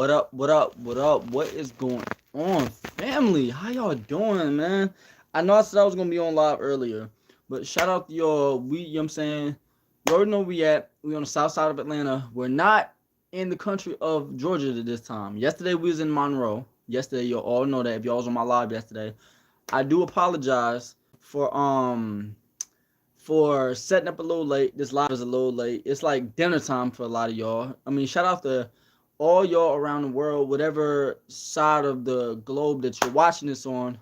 What up? What up? What up? What is going on, family? How y'all doing, man? I know I said I was gonna be on live earlier, but shout out to y'all. You know what I'm saying? You already know where we at. We on the south side of Atlanta. We're not in the country of Georgia at this time. Yesterday we was in Monroe. Yesterday, you all know that if y'all was on my live yesterday. I do apologize for setting up a little late. This live is a little late. It's like dinner time for a lot of y'all. I mean, shout out to all y'all around the world, whatever side of the globe that you're watching this on,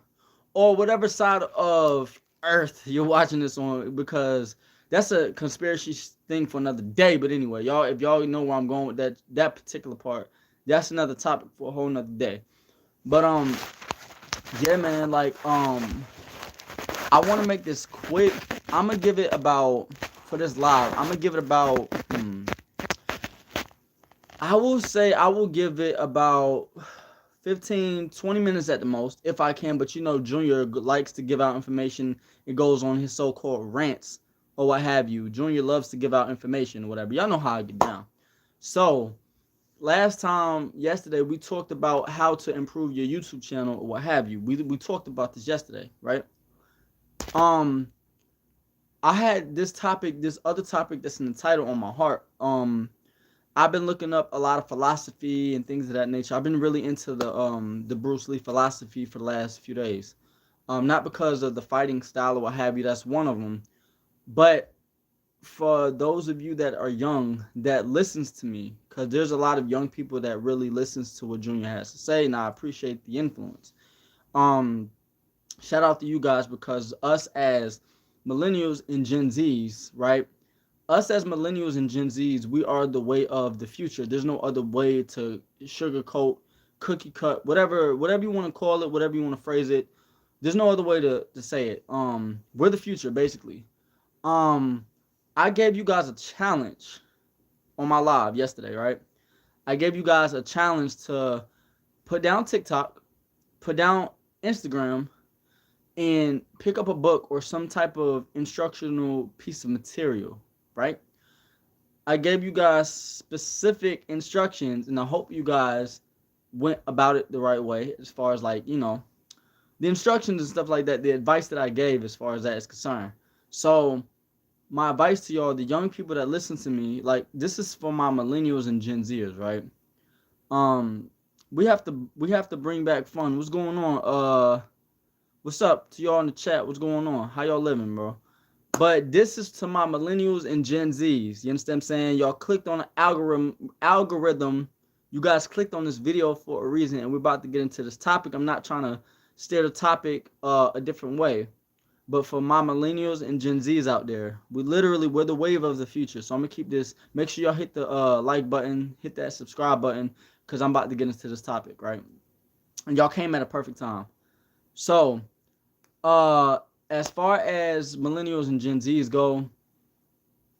or whatever side of Earth you're watching this on, because that's a conspiracy thing for another day. But anyway, y'all, if y'all know where I'm going with that particular part, that's another topic for a whole nother day. But yeah, man, I want to make this quick. I'm gonna give it about for this live. I'm gonna give it about. I will say I will give it about 15, 20 minutes at the most if I can. But you know, Junior likes to give out information. It goes on his so-called rants or what have you. Junior loves to give out information or whatever. Y'all know how I get down. So last time, yesterday, we talked about how to improve your YouTube channel or what have you. We talked about this yesterday, right? Um, I had this other topic that's in the title on my heart. I've been looking up a lot of philosophy and things of that nature. I've been really into the Bruce Lee philosophy for the last few days. Not because of the fighting style or what have you, that's one of them. But for those of you that are young that listens to me, because there's a lot of young people that really listens to what Junior has to say, and I appreciate the influence. Um, Shout out to you guys because us as millennials and Gen Zs, right? Us as millennials and Gen Zs, we are the way of the future. There's no other way to sugarcoat, cookie cut, whatever you want to call it, whatever you want to phrase it. There's no other way to say it. We're the future, basically. Um, I gave you guys a challenge on my live yesterday, right? I gave you guys a challenge to put down TikTok, put down Instagram, and pick up a book or some type of instructional piece of material, right? I gave you guys specific instructions, and I hope you guys went about it the right way as far as the instructions and stuff like that, the advice that I gave as far as that is concerned. So my advice to y'all, the young people that listen to me, like this is for my millennials and Gen Zers, right? Um, we have to bring back fun. What's going on? What's up to y'all in the chat? What's going on? How y'all living, bro? But this is to my millennials and Gen Zs. You understand what I'm saying? Y'all clicked on the algorithm. You guys clicked on this video for a reason, and we're about to get into this topic. I'm not trying to steer the topic a different way. But for my millennials and Gen Zs out there, we're the wave of the future. So I'm gonna keep this. Make sure y'all hit the like button, hit that subscribe button, because I'm about to get into this topic, right? And y'all came at a perfect time. So uh as far as millennials and Gen Zs go,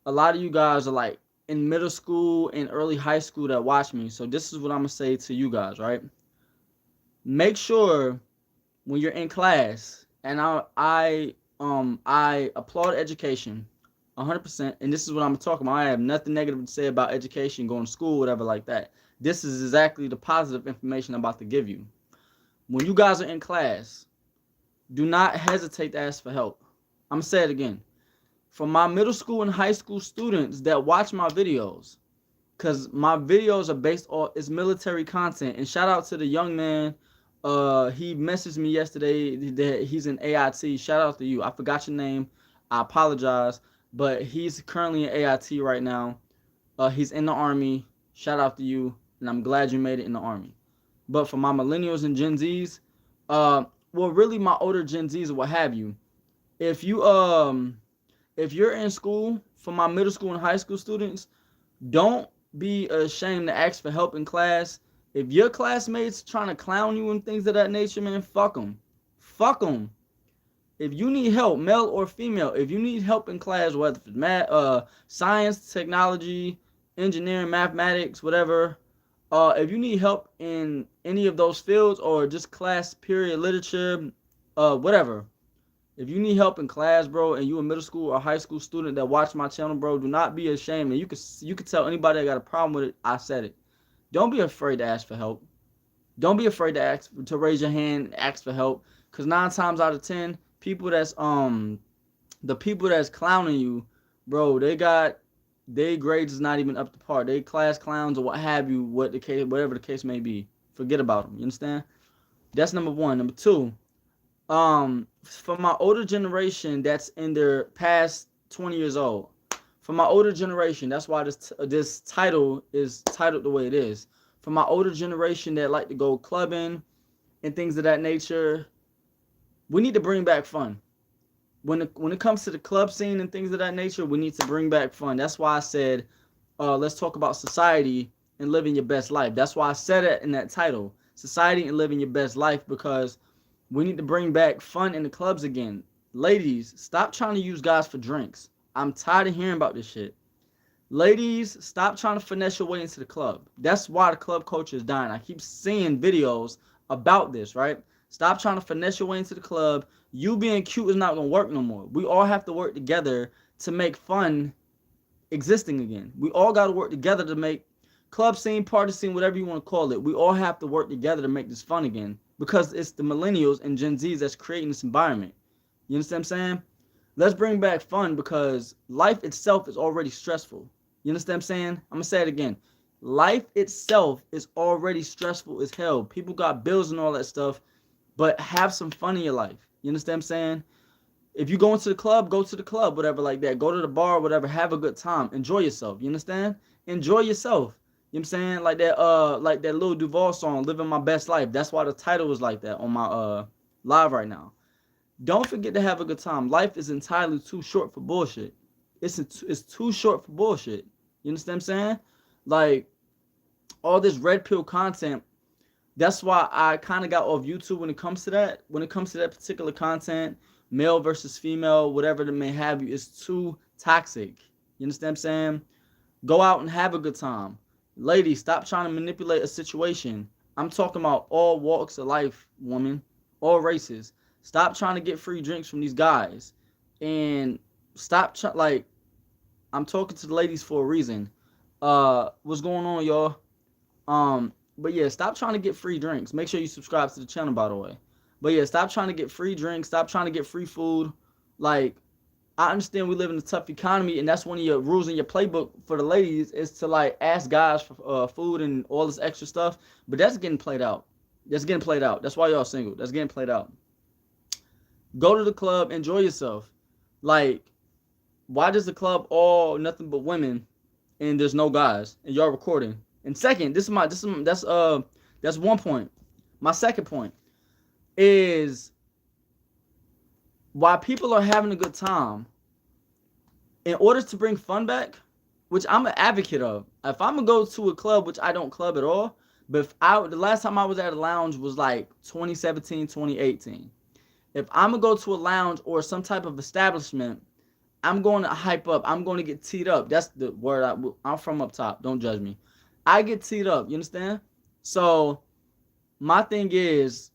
a lot of you guys are like in middle school and early high school that watch me. So this is what I'm gonna say to you guys, right? Make sure when you're in class, and I applaud education 100%, and this is what I'm talking about. I have nothing negative to say about education, going to school, whatever like that. This is exactly the positive information I'm about to give you. When you guys are in class, do not hesitate to ask for help. I'm gonna say it again. For my middle school and high school students that watch my videos, because my videos are based on it's military content. And shout out to the young man. He messaged me yesterday that he's in AIT. Shout out to you. I forgot your name. I apologize, but he's currently in AIT right now. He's in the army. Shout out to you, and I'm glad you made it in the army. But for my millennials and Gen Zs, uh, well, really my older Gen Zs or what have you, if you if you're in school, for my middle school and high school students, don't be ashamed to ask for help in class. If your classmates trying to clown you and things of that nature, man, fuck them. Fuck them. If you need help, male or female, if you need help in class, whether it's math, science, technology, engineering, mathematics, whatever, if you need help in any of those fields or just class period literature, whatever, if you need help in class, bro, and you a middle school or high school student that watch my channel, bro, do not be ashamed. And you could tell anybody that got a problem with it. I said it. Don't be afraid to ask for help. Don't be afraid to ask to raise your hand, ask for help. Cause 9 times out of 10, people that's the people that's clowning you, bro, they got their grades is not even up to par. They class clowns or what have you, whatever the case may be. Forget about them. You understand? That's number one. Number two, for my older generation that's in their past 20 years old, for my older generation, that's why this title is titled the way it is. For my older generation that like to go clubbing and things of that nature, we need to bring back fun. When it comes to the club scene and things of that nature, we need to bring back fun. That's why I said, let's talk about society and living your best life. That's why I said it in that title, society and living your best life, because we need to bring back fun in the clubs again. Ladies, stop trying to use guys for drinks. I'm tired of hearing about this shit. Ladies, stop trying to finesse your way into the club. That's why the club culture is dying. I keep seeing videos about this, right? Stop trying to finesse your way into the club. You being cute is not going to work no more. We all have to work together to make fun existing again. We all got to work together to make club scene, party scene, whatever you want to call it. We all have to work together to make this fun again, because it's the millennials and Gen Zs that's creating this environment. You understand what I'm saying? Let's bring back fun, because life itself is already stressful. You understand what I'm saying? I'm going to say it again. Life itself is already stressful as hell. People got bills and all that stuff, but have some fun in your life. You understand what I'm saying? If you go into the club, go to the club, whatever like that. Go to the bar, whatever. Have a good time. Enjoy yourself. You understand? Enjoy yourself. You know what I'm saying? Like that Lil Duval song, Living My Best Life. That's why the title is like that on my live right now. Don't forget to have a good time. Life is entirely too short for bullshit. It's too short for bullshit. You understand what I'm saying? Like, all this red pill content, that's why I kind of got off YouTube when it comes to that. When it comes to that particular content, male versus female, whatever it may have you, is too toxic. You understand what I'm saying? Go out and have a good time. Ladies, stop trying to manipulate a situation. I'm talking about all walks of life, woman, all races. Stop trying to get free drinks from these guys. And like, I'm talking to the ladies for a reason. What's going on, y'all? But yeah, stop trying to get free drinks. Make sure you subscribe to the channel, by the way. But yeah, stop trying to get free drinks. Stop trying to get free food. Like, I understand we live in a tough economy, and that's one of your rules in your playbook for the ladies is to like ask guys for food and all this extra stuff. But that's getting played out. That's getting played out. That's why y'all single. That's getting played out. Go to the club, enjoy yourself. Like, why does the club all nothing but women and there's no guys and y'all recording? And second, that's one point. My second point is why people are having a good time. In order to bring fun back, which I'm an advocate of. If I'm gonna go to a club, which I don't club at all, but the last time I was at a lounge was like 2017, 2018. If I'm gonna go to a lounge or some type of establishment, I'm going to hype up. I'm going to get teed up. That's the word. I'm from up top. Don't judge me. I get teed up. You understand? So my thing is,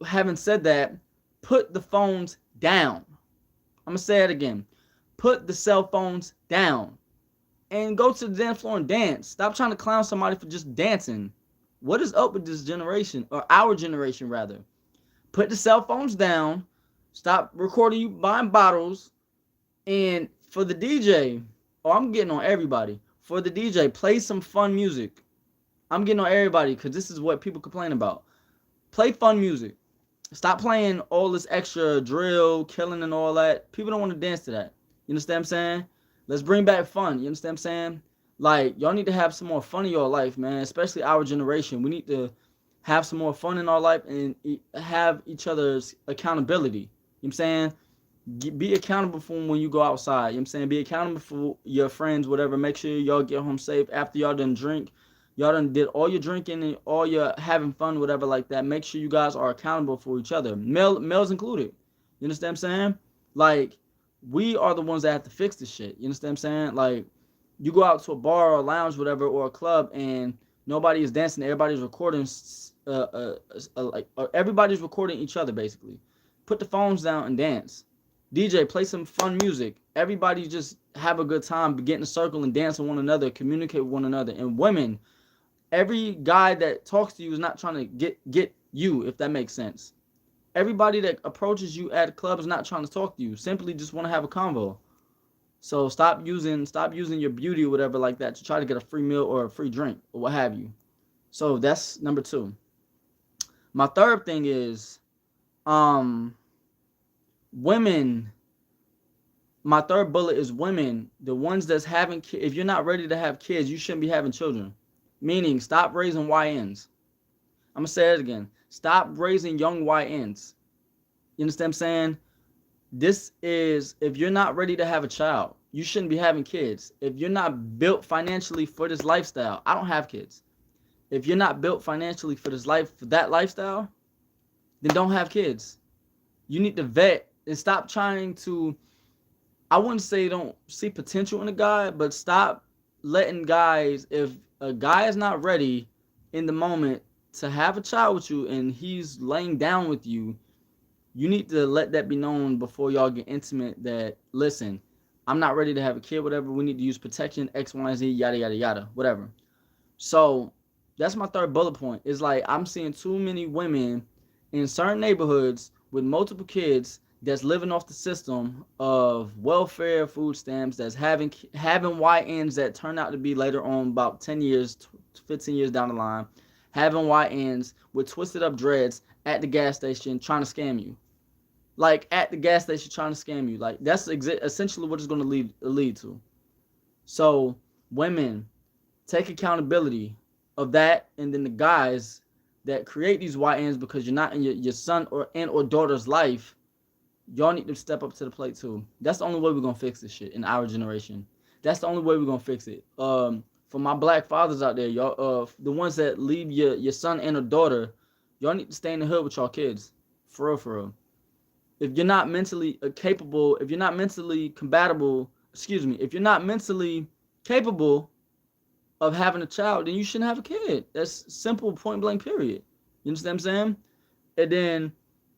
having said that, put the phones down. I'm going to say it again. Put the cell phones down and go to the dance floor and dance. Stop trying to clown somebody for just dancing. What is up with this generation, or our generation rather? Put the cell phones down. Stop recording you buying bottles. And for the DJ, I'm getting on everybody. For the DJ, play some fun music. I'm getting on everybody because this is what people complain about. Play fun music. Stop playing all this extra drill, killing and all that. People don't want to dance to that. You understand what I'm saying? Let's bring back fun. You understand what I'm saying? Like, y'all need to have some more fun in your life, man. Especially our generation. We need to have some more fun in our life and have each other's accountability. You know what I'm saying? Be accountable for them when you go outside. You know what I'm saying? Be accountable for your friends, whatever. Make sure y'all get home safe after y'all done drink. Y'all done did all your drinking and all your having fun, whatever like that. Make sure you guys are accountable for each other. Males included. You understand what I'm saying? Like, we are the ones that have to fix this shit. You understand what I'm saying? Like, you go out to a bar or a lounge, whatever, or a club, and nobody is dancing. Everybody's recording, everybody's recording each other, basically. Put the phones down and dance. DJ, play some fun music. Everybody just have a good time, get in a circle and dance with one another, communicate with one another. And women, Every guy that talks to you is not trying to get you, if that makes sense. Everybody that approaches you at a club is not trying to talk to you. Simply just want to have a convo. So stop using your beauty or whatever like that to try to get a free meal or a free drink or what have you. So that's number two. My third thing is um women. My third bullet is women. The ones that's having kids. If you're not ready to have kids, you shouldn't be having children. Meaning, stop raising YNs. I'm gonna say it again. Stop raising young YNs. You understand what I'm saying? This is, if you're not ready to have a child, you shouldn't be having kids. If you're not built financially for this lifestyle, I don't have kids. If you're not built financially for that lifestyle, then don't have kids. You need to vet and stop trying to, I wouldn't say don't see potential in a guy, but stop letting guys, if a guy is not ready in the moment to have a child with you and he's laying down with you, you need to let that be known before y'all get intimate that, listen, I'm not ready to have a kid, whatever. We need to use protection, X, Y, Z, yada, yada, yada, whatever. So that's my third bullet point. Is like I'm seeing too many women in certain neighborhoods with multiple kids that's living off the system of welfare, food stamps, that's having YNs that turn out to be later on about 10 years, 15 years down the line, having YNs with twisted up dreads at the gas station trying to scam you. Like at the gas station trying to scam you. Like that's essentially what it's going to lead to. So women, take accountability of that, and then the guys that create these YNs because you're not in your son or daughter's life, y'all need to step up to the plate too. That's the only way we're gonna fix this shit in our generation. That's the only way we're gonna fix it. For my black fathers out there, y'all, the ones that leave your son and a daughter, y'all need to stay in the hood with y'all kids, for real, for real. If you're not mentally capable, if you're not mentally compatible, if you're not mentally capable of having a child, then you shouldn't have a kid. That's simple, point blank, period. You understand what I'm saying? And then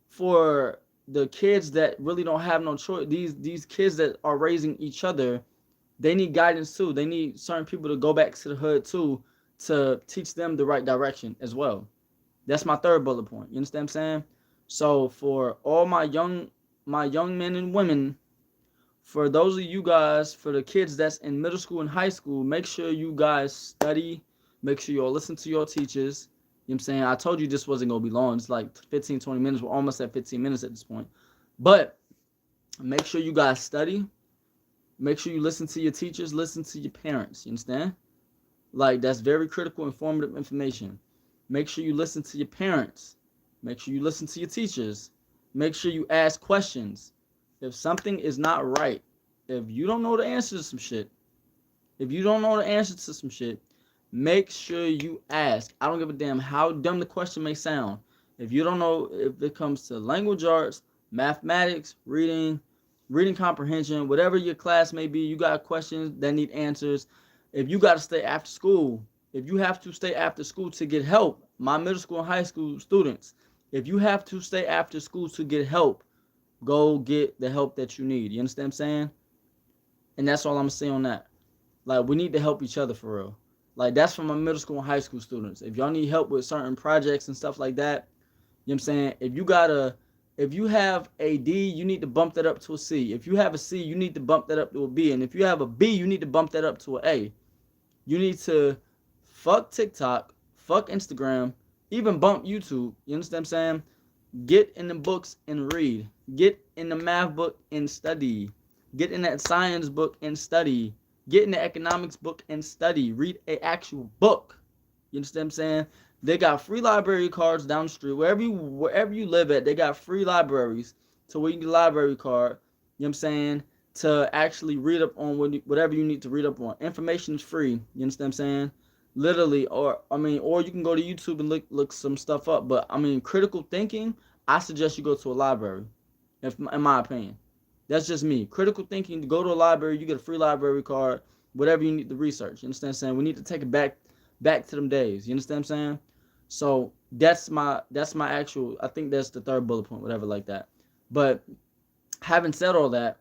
for the kids that really don't have no choice, these kids that are raising each other, they need guidance too. They need certain people to go back to the hood too to teach them the right direction as well. That's my third bullet point. You understand what I'm saying? So for all my young men and women, for those of you guys, for the kids that's in middle school and high school, make sure you guys study. Make sure y'all listen to your teachers. You know what I'm saying? I told you this wasn't going to be long. It's like 15, 20 minutes. We're almost at 15 minutes at this point. But make sure you guys study. Make sure you listen to your teachers. Listen to your parents. You understand? Like, that's very critical, informative information. Make sure you listen to your parents. Make sure you listen to your teachers. Make sure you ask questions. If something is not right, if you don't know the answer to some shit, make sure you ask. I don't give a damn how dumb the question may sound. If you don't know, if it comes to language arts, mathematics, reading comprehension, whatever your class may be, you got questions that need answers. If you got to stay after school, if you have to stay after school to get help, my middle school and high school students, if you have to stay after school to get help, go get the help that you need. You understand what I'm saying? And that's all I'm going to say on that. Like, we need to help each other for real. Like, that's for my middle school and high school students. If y'all need help with certain projects and stuff like that, you know what I'm saying? If you have a D, you need to bump that up to a C. If you have a C, you need to bump that up to a B. And if you have a B, you need to bump that up to an A. You need to fuck TikTok, fuck Instagram, even bump YouTube. You understand what I'm saying? Get in the books and read. Get in the math book and study. Get in that science book and study. Get in the economics book and study. Read an actual book. You understand what I'm saying? They got free library cards down the street. Wherever you live at, they got free libraries to where you can get a library card. You know what I'm saying? To actually read up on whatever you need to read up on. Information is free. You understand what I'm saying? Literally, or you can go to YouTube and look some stuff up. But I mean, critical thinking, I suggest you go to a library. In my opinion, that's just me. Critical thinking, to go to a library, you get a free library card, whatever you need to research. You understand what I'm saying? We need to take it back to them days. You understand what I'm saying? So that's my actual. I think that's the third bullet point, whatever like that. But having said all that,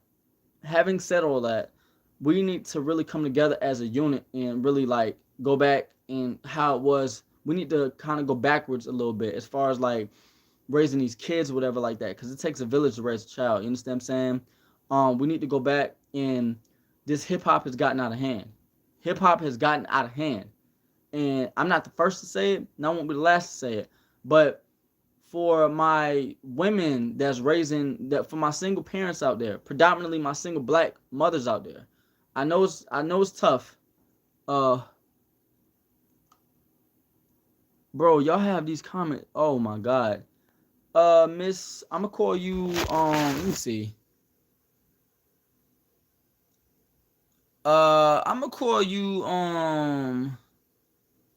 we need to really come together as a unit and really like go back and how it was. We need to kind of go backwards a little bit as far as like raising these kids, or whatever like that, because it takes a village to raise a child. You understand what I'm saying? We need to go back, and this hip hop has gotten out of hand. Hip hop has gotten out of hand, and I'm not the first to say it, and I won't be the last to say it. But for my women that's raising that, for my single parents out there, predominantly my single black mothers out there, I know it's tough. Uh, bro, y'all have these comments. Oh my god. Miss, I'm gonna call you. Let me see. I'm gonna call you.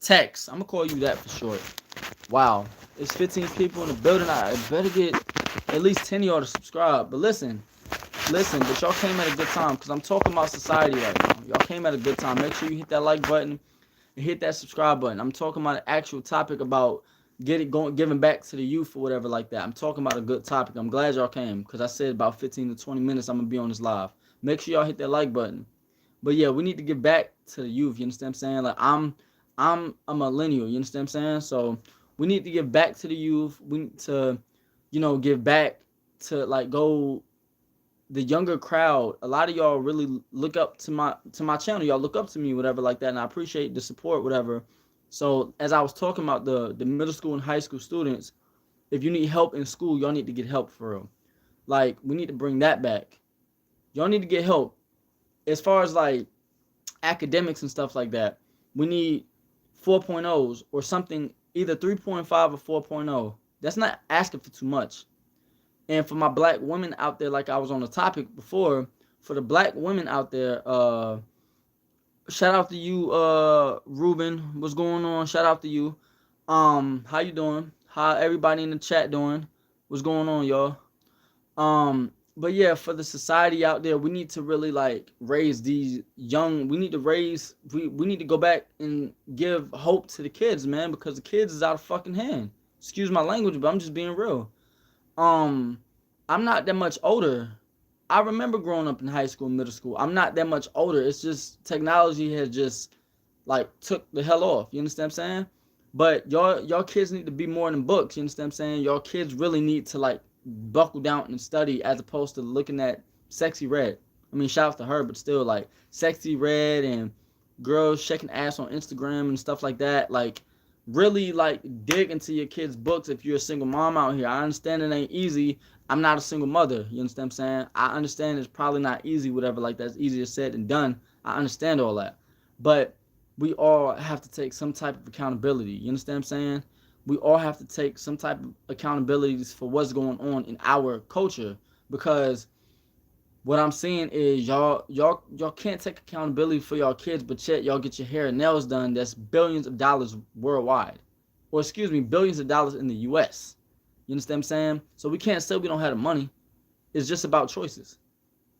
Text. I'm gonna call you that for short. Wow, it's 15 people in the building. I better get at least 10 of y'all to subscribe. But listen. But y'all came at a good time because I'm talking about society right now. Y'all came at a good time. Make sure you hit that like button and hit that subscribe button. I'm talking about an actual topic about giving back to the youth or whatever like that. I'm talking about a good topic. I'm glad y'all came because I said about 15 to 20 minutes I'm gonna be on this live. Make sure y'all hit that like button. But yeah, we need to give back to the youth. You understand what I'm saying? Like I'm a millennial. You understand what I'm saying? So we need to give back to the youth. We need to, give back to like go the younger crowd. A lot of y'all really look up to my channel. Y'all look up to me, whatever like that, and I appreciate the support, whatever. So as I was talking about the middle school and high school students, if you need help in school, y'all need to get help for real. Like we need to bring that back. Y'all need to get help as far as like academics and stuff like that. We need 4.0s or something, either 3.5 or 4.0. That's not asking for too much. And for my black women out there, like I was on the topic before, for the black women out there, shout out to you, Ruben. What's going on? Shout out to you. How you doing? How everybody in the chat doing? What's going on, y'all? But yeah, for the society out there, we need to really like raise these young. We need to raise. We need to go back and give hope to the kids, man, because the kids is out of fucking hand. Excuse my language, but I'm just being real. Um, I'm not that much older. I remember growing up in high school, middle school. I'm not that much older. It's just technology has just like took the hell off. You understand what I'm saying? But y'all kids need to be more than books. You understand what I'm saying? Y'all kids really need to like buckle down and study as opposed to looking at Sexy Red. I mean, shout out to her, but still like Sexy Red and girls shaking ass on Instagram and stuff like that. Like really like dig into your kids' books if you're a single mom out here. I understand it ain't easy. I'm not a single mother. You understand what I'm saying? I understand it's probably not easy, whatever like that's easier said than done. I understand all that. But we all have to take some type of accountability. You understand what I'm saying? We all have to take some type of accountabilities for what's going on in our culture, because what I'm seeing is y'all can't take accountability for y'all kids, but yet y'all get your hair and nails done. That's billions of dollars worldwide, or excuse me, billions of dollars in the U.S. You understand what I'm saying? So we can't say we don't have the money. It's just about choices.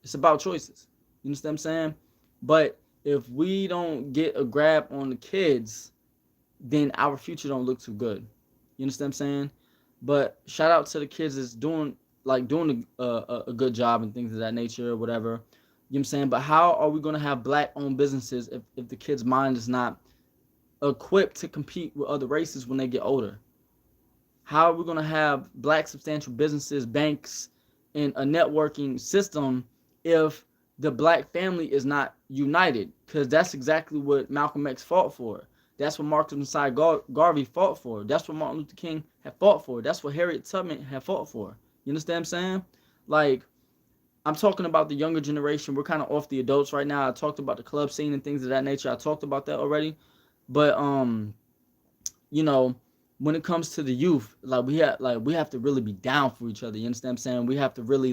It's about choices. You understand what I'm saying? But if we don't get a grab on the kids, then our future don't look too good. You understand what I'm saying? But shout out to the kids that's doing a good job and things of that nature or whatever. You know what I'm saying? But how are we gonna have black owned businesses if the kid's mind is not equipped to compete with other races when they get older? How are we gonna have black substantial businesses, banks, and a networking system if the black family is not united? Because that's exactly what Malcolm X fought for. That's what Marcus Messiah Garvey fought for. That's what Martin Luther King had fought for. That's what Harriet Tubman had fought for. You understand what I'm saying? Like, I'm talking about the younger generation. We're kind of off the adults right now. I talked about the club scene and things of that nature. I talked about that already. But you know, when it comes to the youth, like we have to really be down for each other. You understand what I'm saying? We have to really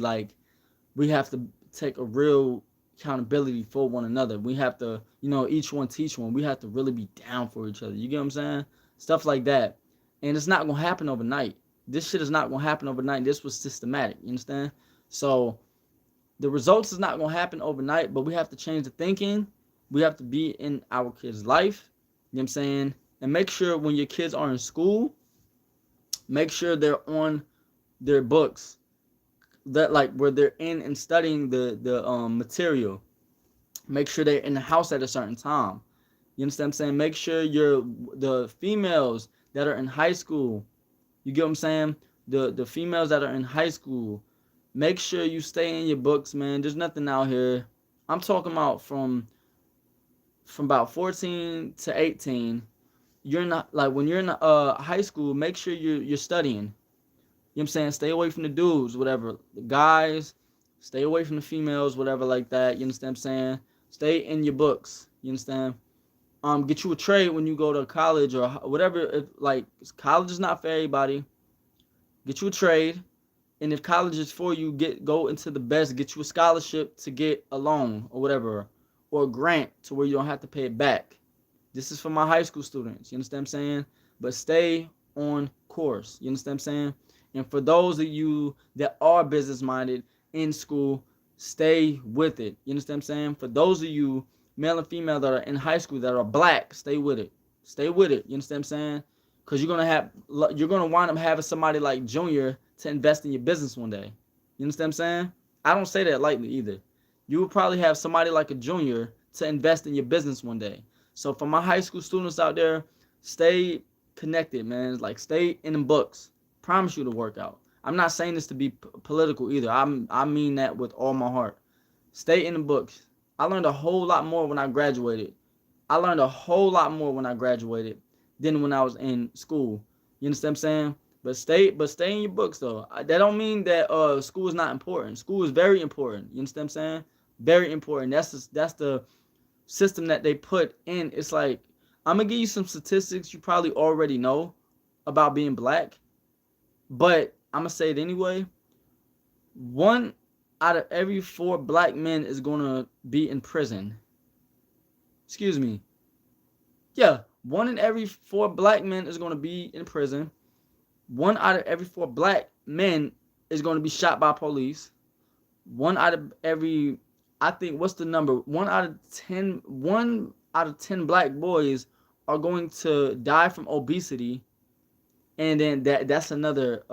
we have to take a real accountability for one another. We have to, each one teach one. We have to really be down for each other. You get what I'm saying? Stuff like that. And it's not gonna happen overnight. This shit is not gonna happen overnight. This was systematic. You understand? So the results is not gonna happen overnight, but we have to change the thinking. We have to be in our kids' life. You know what I'm saying? And make sure when your kids are in school, make sure they're on their books, that like where they're in and studying the material. Make sure they're in the house at a certain time. You understand what I'm saying? Make sure the females that are in high school, you get what I'm saying? The females that are in high school, make sure you stay in your books, man. There's nothing out here. I'm talking about from about 14 to 18. You're not like when you're in high school, make sure you're studying. You know what I'm saying? Stay away from the dudes, whatever. The guys, stay away from the females, whatever like that. You understand what I'm saying? Stay in your books. You understand? Get you a trade when you go to college or whatever. If like college is not for everybody, get you a trade. And if college is for you, go into the best. Get you a scholarship to get a loan or whatever, or a grant to where you don't have to pay it back. This is for my high school students. You understand what I'm saying? But stay on course. You understand what I'm saying? And for those of you that are business minded in school, stay with it. You understand what I'm saying? For those of you, male and female, that are in high school that are black, stay with it. Stay with it. You understand what I'm saying? Because you're gonna wind up having somebody like Junior to invest in your business one day. You understand what I'm saying? I don't say that lightly either. You will probably have somebody like a Junior to invest in your business one day. So for my high school students out there, stay connected, man. Like stay in the books. Promise you to work out. I'm not saying this to be political either. I mean that with all my heart. Stay in the books. I learned a whole lot more when I graduated. I learned a whole lot more when I graduated than when I was in school. You understand what I'm saying? But stay in your books though. That don't mean that school is not important. School is very important. You understand what I'm saying? Very important. That's the system that they put in. It's like I'm gonna give you some statistics you probably already know about being black, but I'm gonna say it anyway. One out of every 4 black men is gonna be in prison. Excuse me. Yeah, one in every 4 black men is gonna be in prison. One out of every 4 black men is gonna be shot by police. One out of every, I think, what's the number? 1 out of 10, 1 out of 10 black boys are going to die from obesity, and then that's another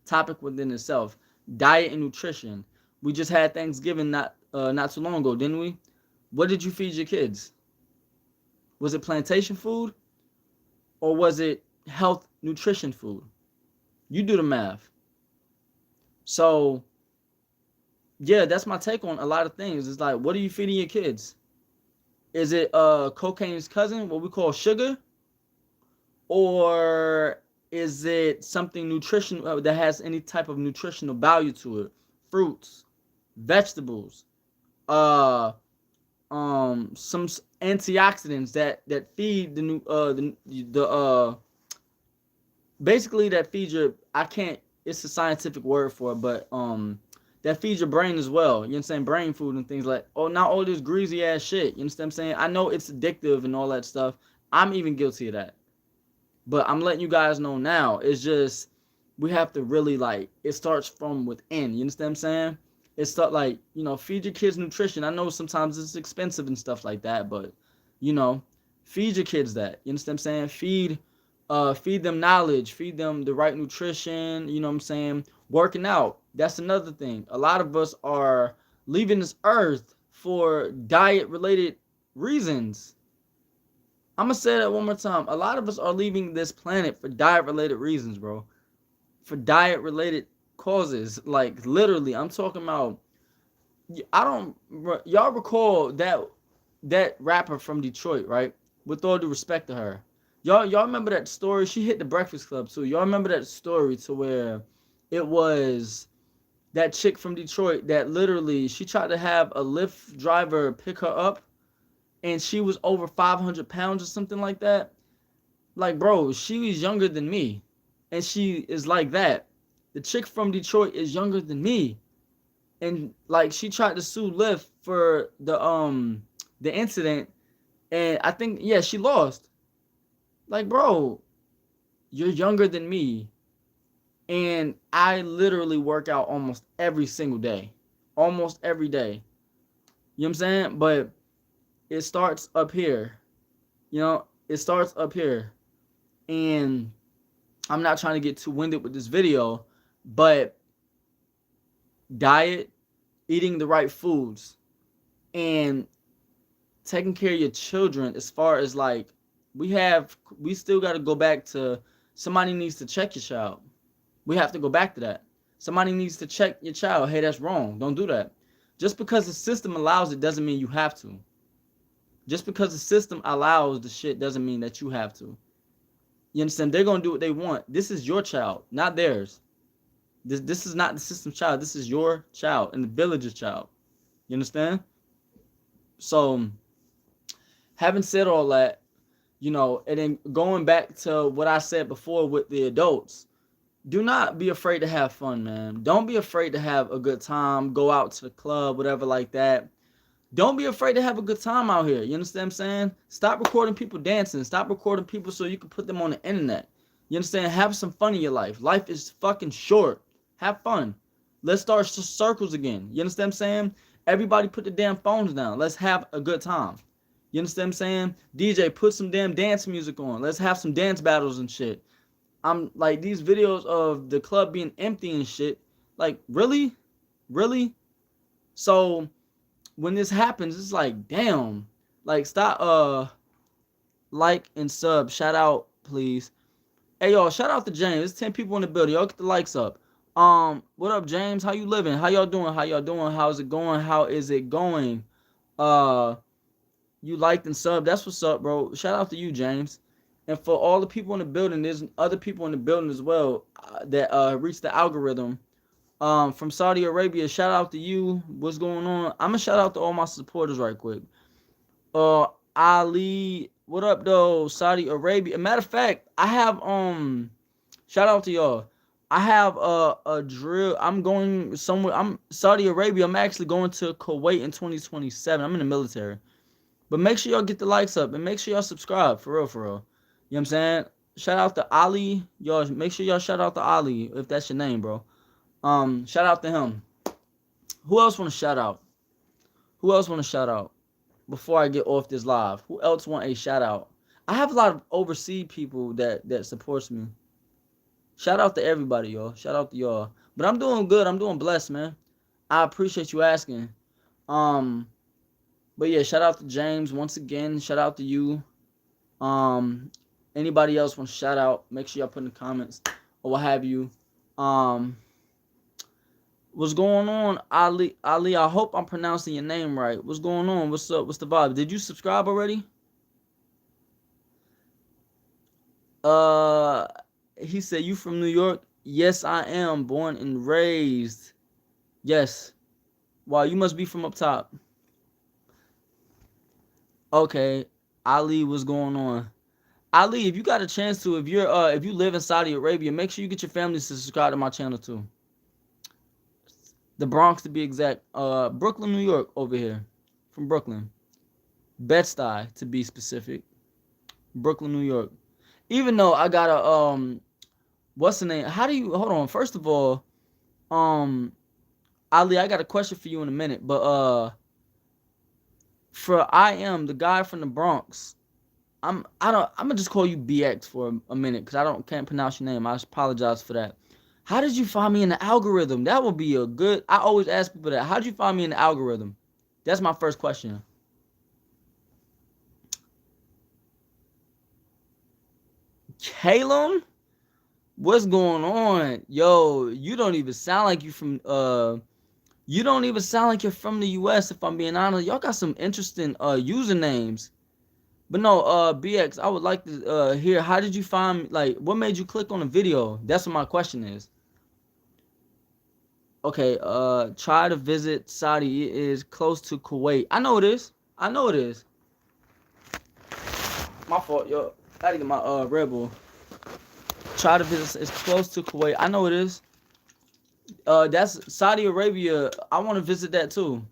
topic within itself. Diet and nutrition. We just had Thanksgiving not too long ago, didn't we? What did you feed your kids? Was it plantation food or was it health nutrition food? You do the math. So yeah, that's my take on a lot of things. It's like, what are you feeding your kids? Is it cocaine's cousin, what we call sugar, or is it something nutrition that has any type of nutritional value to it? Fruits, vegetables, uh, some antioxidants that feed the new basically that feeds your, I can't, it's a scientific word for it, but that feeds your brain as well. You know what I'm saying? Brain food and things like, oh, not all this greasy ass shit. You understand what I'm saying? I know it's addictive and all that stuff. I'm even guilty of that. But I'm letting you guys know now. It's just we have to really like, it starts from within. You understand what I'm saying? It's stuff like, feed your kids nutrition. I know sometimes it's expensive and stuff like that, but feed your kids that. You understand what I'm saying? Feed them knowledge, feed them the right nutrition, you know what I'm saying? Working out. That's another thing. A lot of us are leaving this earth for diet related reasons. I'm gonna say that one more time. A lot of us are leaving this planet for diet related reasons, bro. For diet related causes. Like literally, I'm talking about, I don't, y'all recall that rapper from Detroit, right? With all due respect to her. Y'all remember that story? She hit the Breakfast Club too. Y'all remember that story to where it was that chick from Detroit that literally she tried to have a Lyft driver pick her up, and she was over 500 pounds or something like that. Like, bro, she was younger than me, and she is like that. The chick from Detroit is younger than me, and like she tried to sue Lyft for the incident, and I think, yeah, she lost. Like, bro, you're younger than me, and I literally work out almost every single day, almost every day. You know what I'm saying? But it starts up here. It starts up here. And I'm not trying to get too winded with this video, but diet, eating the right foods, and taking care of your children, as far as like we still got to go back to somebody needs to check your child. We have to go back to that. Somebody needs to check your child. Hey, that's wrong. Don't do that. Just because the system allows it doesn't mean you have to. Just because the system allows the shit doesn't mean that you have to. You understand? They're gonna do what they want. This is your child, not theirs. This is not the system's child. This is your child and the village's child. You understand? So, having said all that, and then going back to what I said before with the adults, do not be afraid to have fun, man. Don't be afraid to have a good time, go out to the club, whatever like that. Don't be afraid to have a good time out here. You understand what I'm saying? Stop recording people dancing. Stop recording people so you can put them on the internet. You understand? Have some fun in your life. Life is fucking short. Have fun. Let's start circles again. You understand what I'm saying? Everybody put the damn phones down. Let's have a good time. You understand what I'm saying? DJ, put some damn dance music on. Let's have some dance battles and shit. I'm like, these videos of the club being empty and shit. Like, really? Really? So when this happens, it's like, damn. Like, stop, like and sub. Shout out, please. Hey, y'all, shout out to James. There's 10 people in the building. Y'all get the likes up. What up, James? How you living? How y'all doing? How y'all doing? How's it going? How is it going? You liked and sub. That's what's up, bro. Shout out to you, James. And for all the people in the building, there's other people in the building as well that reached the algorithm. From Saudi Arabia, shout out to you. What's going on? I'm gonna shout out to all my supporters right quick. Ali, what up though? Saudi Arabia. Matter of fact, I have shout out to y'all. I have a drill. I'm going somewhere. I'm Saudi Arabia. I'm actually going to Kuwait in 2027. I'm in the military. But make sure y'all get the likes up and make sure y'all subscribe for real, for real. You know what I'm saying? Shout out to Ali. Y'all make sure y'all shout out to Ali if that's your name, bro. Shout out to him. Who else want to shout out? Who else want to shout out before I get off this live? Who else want a shout out? I have a lot of overseas people that supports me. Shout out to everybody, y'all. Shout out to y'all. But I'm doing good. I'm doing blessed, man. I appreciate you asking. But yeah, shout out to James once again. Shout out to you. Anybody else want to shout out? Make sure y'all put in the comments or what have you. What's going on, Ali? Ali, I hope I'm pronouncing your name right. What's going on? What's up? What's the vibe? Did you subscribe already? He said, you from New York? Yes, I am. Born and raised. Yes. Wow, you must be from up top. Okay. Ali, what's going on? Ali, if you got a chance to, if you live in Saudi Arabia, make sure you get your family to subscribe to my channel too. The Bronx to be exact. Brooklyn, New York over here. From Brooklyn. Bed-Stuy to be specific. Brooklyn, New York. Even though I got a what's the name? How do you hold on? First of all, Ali, I got a question for you in a minute, but for I am the guy from the Bronx. I'm gonna just call you BX for a minute because can't pronounce your name. I apologize for that. How did you find me in the algorithm? That would be a good. I always ask people that. How did you find me in the algorithm? That's my first question. Calum, what's going on? Yo, you don't even sound like you from you don't even sound like you're from the US, if I'm being honest. Y'all got some interesting usernames. But no, BX, I would like to hear, how did you find, like, what made you click on the video? That's what my question is. Okay, try to visit Saudi. It is close to Kuwait. I know it is. I know it is. My fault, yo. I gotta get my Red Bull. Try to visit. It's close to Kuwait. I know it is. That's Saudi Arabia. I want to visit that too.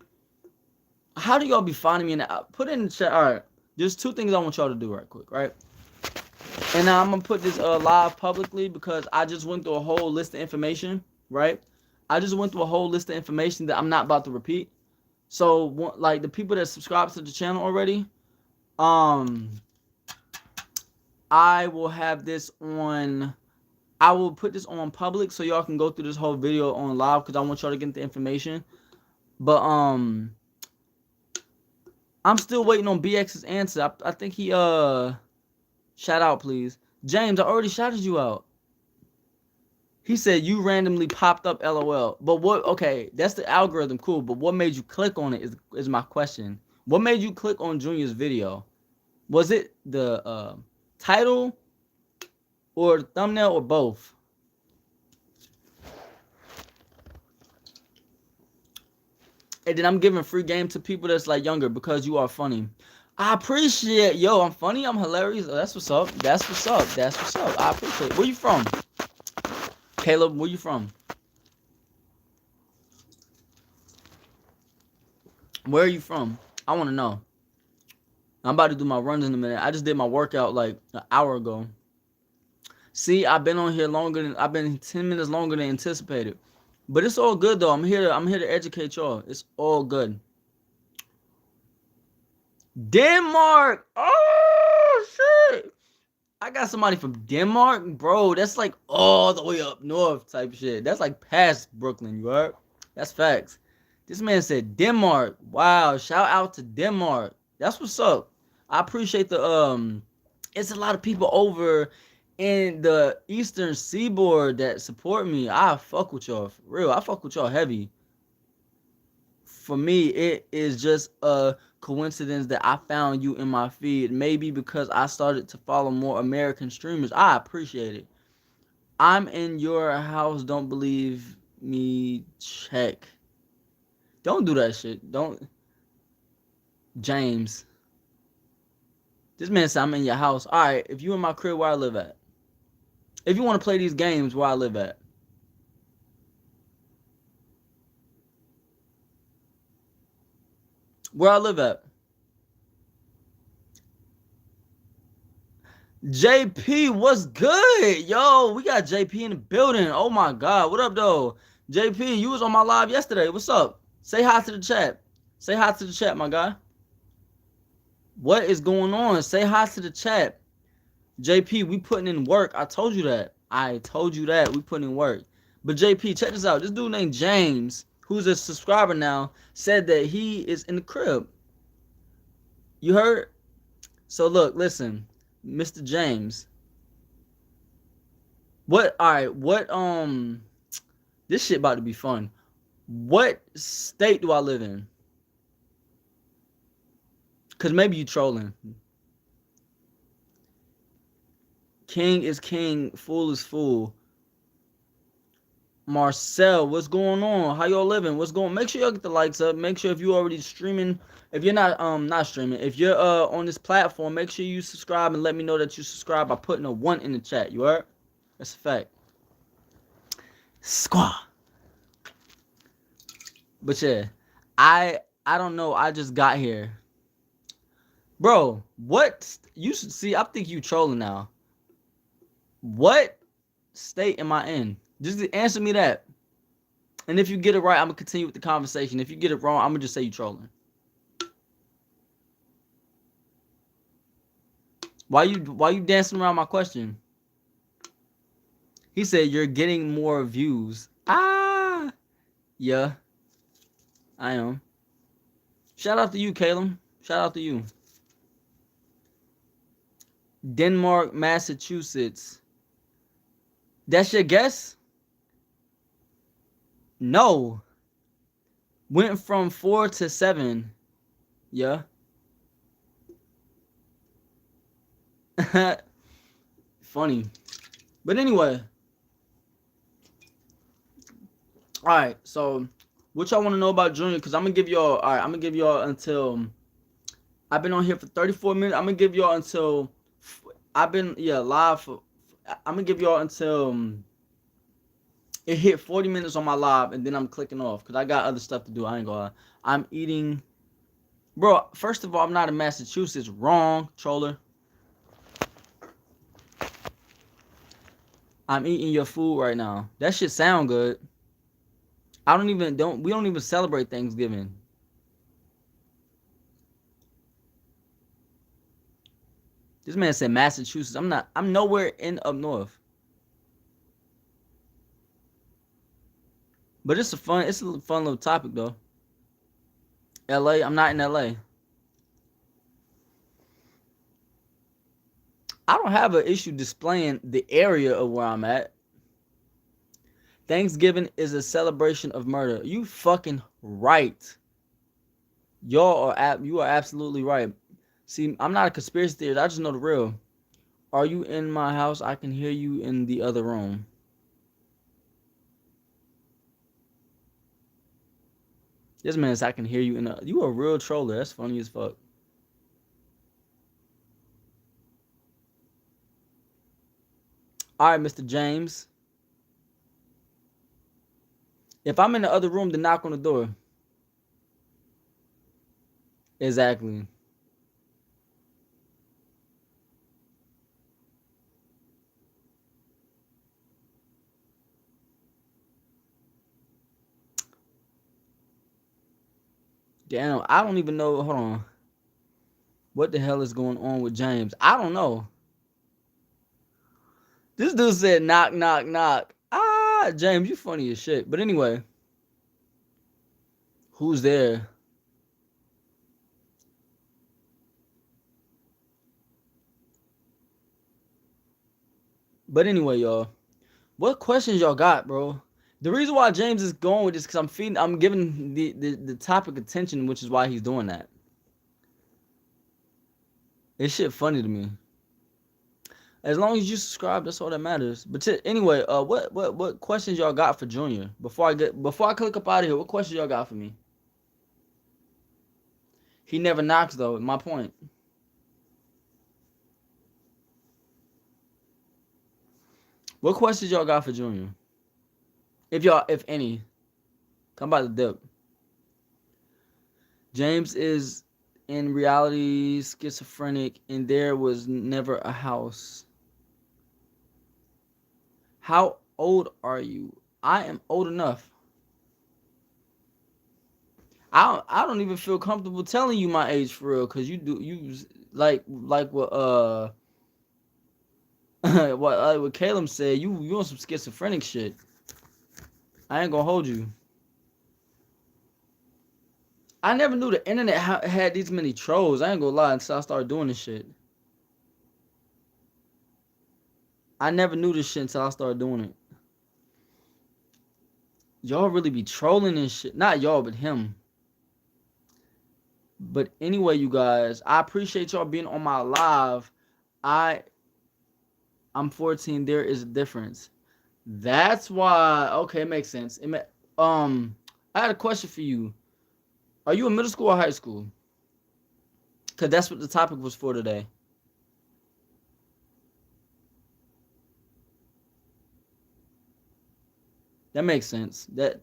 How do y'all be finding me in the? Put it in the chat. All right. There's two things I want y'all to do right quick, right? And now I'm gonna put this live publicly because I just went through a whole list of information, right? I just went through a whole list of information that I'm not about to repeat. So, like the people that subscribe to the channel already, I will have this on. I will put this on public so y'all can go through this whole video on live because I want y'all to get the information. But I'm still waiting on BX's answer. I think he shout out please. James, I already shouted you out. He said you randomly popped up LOL. But what okay, that's the algorithm, cool. But what made you click on it is my question. What made you click on Junior's video? Was it the title or the thumbnail or both? And then I'm giving free game to people that's like younger because you are funny. I appreciate, yo, I'm funny, I'm hilarious. That's what's up. That's what's up. That's what's up. I appreciate it. Where you from? Caleb, where you from? Where are you from? I want to know. I'm about to do my runs in a minute. I just did my workout like an hour ago. See, I've been on here I've been 10 minutes longer than anticipated. But it's all good though. I'm here to educate y'all. It's all good. Denmark. Oh shit. I got somebody from Denmark, bro. That's like all the way up north type shit. That's like past Brooklyn, you heard? That's facts. This man said Denmark. Wow, shout out to Denmark. That's what's up. I appreciate the it's a lot of people over in the eastern seaboard that support me. I fuck with y'all for real. I fuck with y'all heavy. For me, it is just a coincidence that I found you in my feed. Maybe because I started to follow more American streamers. I appreciate it. I'm in your house. Don't believe me. Check. Don't do that shit. Don't. James. This man said I'm in your house. All right. If you in my crib, where I live at? If you want to play these games, where I live at? Where I live at? JP, what's good? Yo, we got JP in the building. Oh my God. What up, though? JP, you was on my live yesterday. What's up? Say hi to the chat. Say hi to the chat, my guy. What is going on? Say hi to the chat. JP, we putting in work. I told you that. I told you that. We putting in work. But JP, check this out. This dude named James, who's a subscriber now, said that he is in the crib. You heard? So look, listen, Mr. James. What? All right. What? This shit about to be fun. What state do I live in? Cause maybe you trolling. King is king, fool is fool. Marcel, what's going on? How y'all living? What's going on? Make sure y'all get the likes up. Make sure if you already streaming, if you're not streaming, if you're on this platform, make sure you subscribe and let me know that you subscribe by putting a 1 in the chat. You heard? That's a fact. Squaw. But yeah, I don't know. I just got here. Bro, what? You should see. I think you trolling now. What state am I in? Just answer me that. And if you get it right, I'm going to continue with the conversation. If you get it wrong, I'm going to just say you trolling. Why you dancing around my question? He said you're getting more views. Ah. Yeah. I am. Shout out to you, Caleb. Shout out to you. Denmark, Massachusetts. That's your guess? No. Went from 4 to 7. Yeah. Funny. But anyway. Alright, so what y'all want to know about Junior? Because I'm going to give y'all, alright, I'm going to give y'all until, I've been on here for 34 minutes. I'm going to give y'all until, I've been, live for, I'm going to give y'all until it hit 40 minutes on my live, and then I'm clicking off because I got other stuff to do. I ain't gonna lie. I'm eating. Bro, first of all, I'm not in Massachusetts. Wrong, troller. I'm eating your food right now. That shit sound good. We don't even celebrate Thanksgiving. This man said Massachusetts. I'm nowhere in up north. But it's a fun little topic though. LA, I'm not in LA. I don't have an issue displaying the area of where I'm at. Thanksgiving is a celebration of murder. You fucking right. You are absolutely right. See, I'm not a conspiracy theorist. I just know the real. Are you in my house? I can hear you in the other room. This man says I can hear you in the. You a real troller. That's funny as fuck. All right, Mr. James. If I'm in the other room, then knock on the door. Exactly. Damn, I don't even know. Hold on. What the hell is going on with James? I don't know. This dude said knock, knock, knock. Ah, James, you funny as shit. But anyway, who's there? But anyway, y'all, what questions y'all got, bro? The reason why James is going with this because I'm giving the topic attention, which is why he's doing that. This shit funny to me. As long as you subscribe, that's all that matters. But anyway, what questions y'all got for Junior? Before I click up out of here, what questions y'all got for me? He never knocks though. My point. What questions y'all got for Junior? If any, come by the dip. James is in reality schizophrenic, and there was never a house. How old are you? I am old enough. I don't even feel comfortable telling you my age for real, cause you like what what Caleb said. You on some schizophrenic shit. I ain't gonna hold you. I never knew the internet had these many trolls. I ain't gonna lie until I started doing this shit. I never knew this shit until I started doing it. Y'all really be trolling and shit. Not y'all, but him. But anyway, you guys, I appreciate y'all being on my live. I I'm 14. There is a difference. That's why. Okay, it makes sense. I had a question for you. Are you in middle school or high school? Cause that's what the topic was for today. That makes sense. That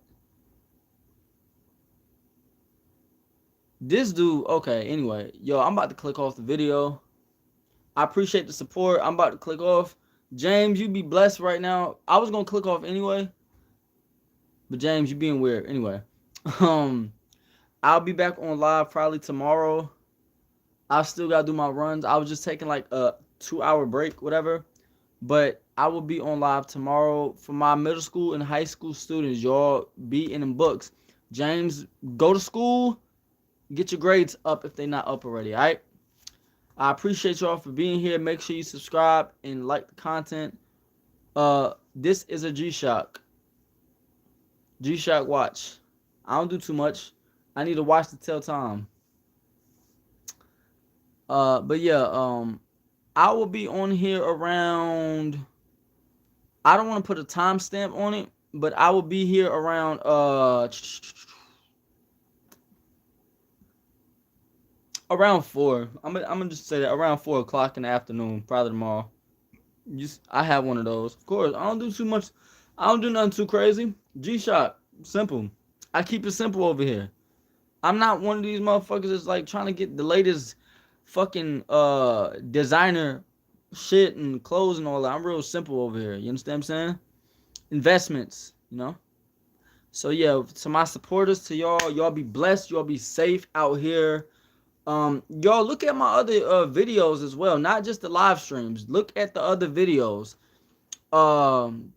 this dude. Okay. Anyway, yo, I'm about to click off the video. I appreciate the support. I'm about to click off. James, you be blessed right now. I was gonna click off anyway, but James, you being weird. Anyway, um, I'll be back on live probably tomorrow. I still gotta do my runs. I was just taking like a 2 hour break, whatever. But I will be on live tomorrow for my middle school and high school students. Y'all be in them books. James, go to school. Get your grades up if they're not up already. All right. I appreciate y'all for being here. Make sure you subscribe and like the content. This is a G-Shock. G-Shock watch. I don't do too much. I need to watch to tell time. But yeah, I will be on here around. I don't want to put a timestamp on it, but I will be here around around 4. I'm gonna just say that around 4 o'clock in the afternoon, probably tomorrow. Just I have one of those. Of course, I don't do too much. I don't do nothing too crazy. G-Shock, simple. I keep it simple over here. I'm not one of these motherfuckers that's like trying to get the latest fucking designer shit and clothes and all that. I'm real simple over here. You understand what I'm saying? Investments, you know? So yeah, to my supporters, to y'all be blessed, y'all be safe out here. Y'all look at my other videos as well, not just the live streams. Look at the other videos. Um,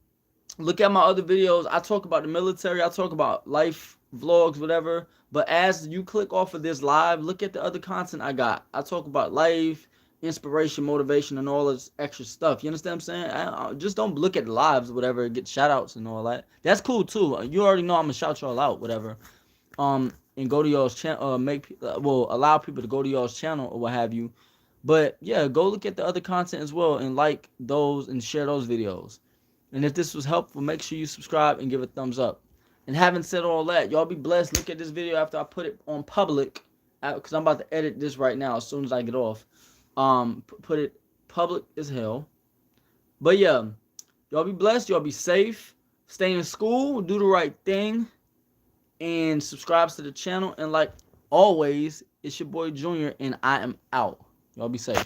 Look at my other videos. I talk about the military. I talk about life vlogs, whatever. But as you click off of this live, look at the other content I got. I talk about life, inspiration, motivation, and all this extra stuff. You understand what I'm saying? Just don't look at the lives, whatever, get shout outs and all that. That's cool too. You already know I'm gonna shout y'all out, whatever. And go to y'all's channel, allow people to go to y'all's channel or what have you. But yeah, go look at the other content as well and like those and share those videos. And if this was helpful, make sure you subscribe and give a thumbs up. And having said all that, y'all be blessed. Look at this video after I put it on public, because I'm about to edit this right now as soon as I get off. Put it public as hell. But yeah, y'all be blessed. Y'all be safe. Stay in school. Do the right thing. And subscribe to the channel. And like always, it's your boy Junior, and I am out. Y'all be safe.